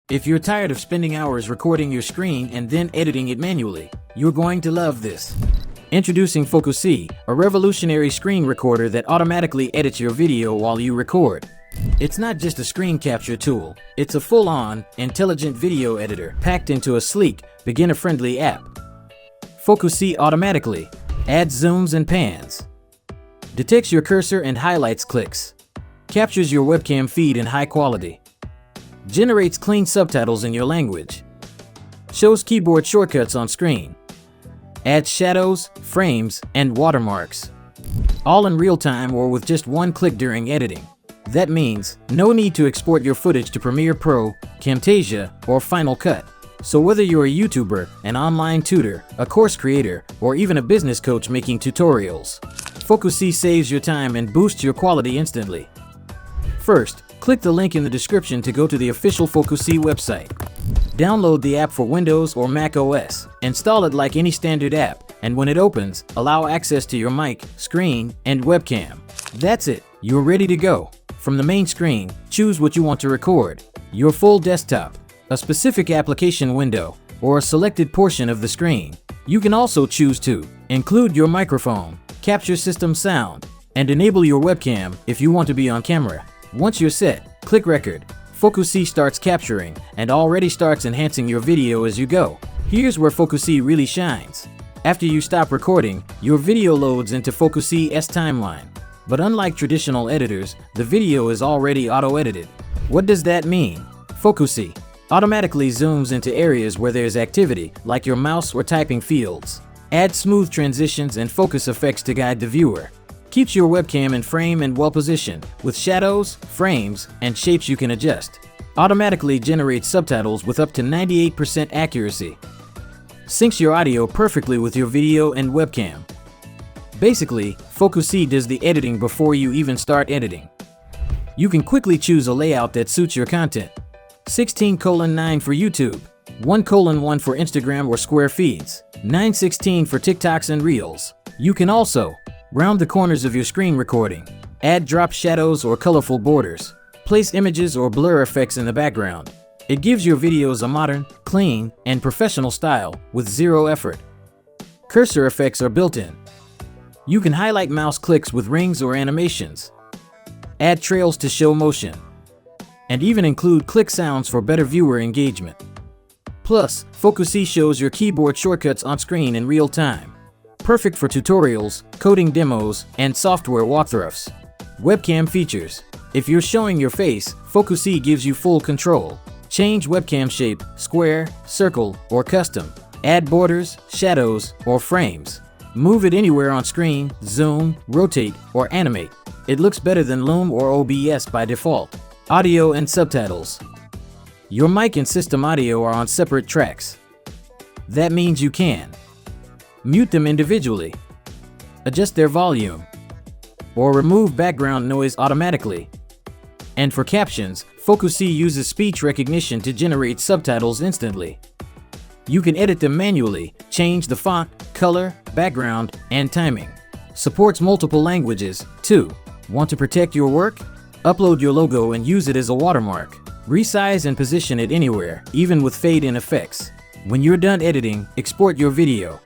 If you're tired of spending hours recording your screen and then editing it manually, you're going to love this. Introducing FocuSee, a revolutionary screen recorder that automatically edits your video while you record. It's not just a screen capture tool, it's a full-on, intelligent video editor packed into a sleek, beginner-friendly app. FocuSee automatically adds zooms and pans, detects your cursor and highlights clicks, captures your webcam feed in high quality, generates clean subtitles in your language, shows keyboard shortcuts on screen, adds shadows, frames, and watermarks, all in real time or with just one click during editing. That means no need to export your footage to Premiere Pro, Camtasia, or Final Cut. So whether you're a YouTuber, an online tutor, a course creator, or even a business coach making tutorials, FocuSee saves your time and boosts your quality instantly. First, click the link in the description to go to the official FocuSee website. Download the app for Windows or macOS. Install it like any standard app, and when it opens, allow access to your mic, screen, and webcam. That's it, you're ready to go. From the main screen, choose what you want to record: your full desktop, a specific application window, or a selected portion of the screen. You can also choose to include your microphone, capture system sound, and enable your webcam if you want to be on camera. Once you're set, click record. FocuSee starts capturing and already starts enhancing your video as you go. Here's where FocuSee really shines. After you stop recording, your video loads into FocuSee's timeline. But unlike traditional editors, the video is already auto-edited. What does that mean? FocuSee automatically zooms into areas where there's activity, like your mouse or typing fields. Adds smooth transitions and focus effects to guide the viewer. Keeps your webcam in frame and well positioned, with shadows, frames, and shapes you can adjust. Automatically generates subtitles with up to 98% accuracy. Syncs your audio perfectly with your video and webcam. Basically, FocuSee does the editing before you even start editing. You can quickly choose a layout that suits your content. 16:9 for YouTube, 1:1 for Instagram or Square feeds, 9:16 for TikToks and Reels. You can also round the corners of your screen recording, add drop shadows or colorful borders, place images or blur effects in the background. It gives your videos a modern, clean, and professional style with zero effort. Cursor effects are built in. You can highlight mouse clicks with rings or animations, add trails to show motion, and even include click sounds for better viewer engagement. Plus, FocuSee shows your keyboard shortcuts on screen in real time. Perfect for tutorials, coding demos, and software walkthroughs. Webcam features. If you're showing your face, FocuSee gives you full control. Change webcam shape, square, circle, or custom. Add borders, shadows, or frames. Move it anywhere on screen, zoom, rotate, or animate. It looks better than Loom or OBS by default. Audio and subtitles. Your mic and system audio are on separate tracks. That means you can mute them individually, adjust their volume, or remove background noise automatically. And for captions, FocuSee uses speech recognition to generate subtitles instantly. You can edit them manually, change the font, color, background, and timing. Supports multiple languages, too. Want to protect your work? Upload your logo and use it as a watermark. Resize and position it anywhere, even with fade-in effects. When you're done editing, export your video.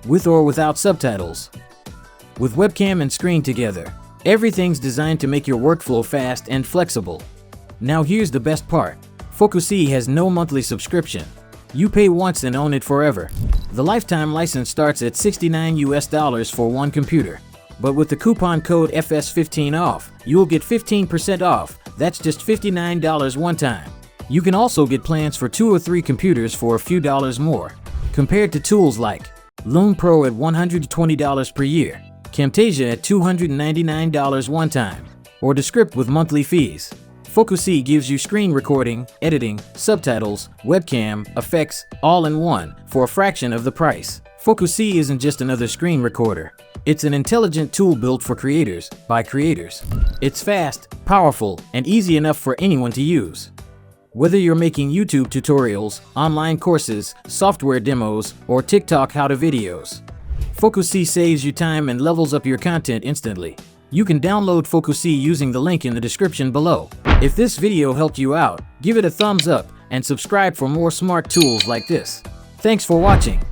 With or without subtitles. With webcam and screen together. Everything's designed to make your workflow fast and flexible. Now here's the best part. FocuSee has no monthly subscription. You pay once and own it forever. The lifetime license starts at $69 for one computer. But with the coupon code FS15 off, you'll get 15% off. That's just $59 one time. You can also get plans for 2 or 3 computers for a few dollars more. Compared to tools like Loom Pro at $120 per year, Camtasia at $299 one time, or Descript with monthly fees. FocuSee gives you screen recording, editing, subtitles, webcam, effects, all in one, for a fraction of the price. FocuSee isn't just another screen recorder. It's an intelligent tool built for creators, by creators. It's fast, powerful, and easy enough for anyone to use. Whether you're making YouTube tutorials, online courses, software demos, or TikTok how-to videos, FocuSee saves you time and levels up your content instantly. You can download FocuSee using the link in the description below. If this video helped you out, give it a thumbs up and subscribe for more smart tools like this. Thanks for watching.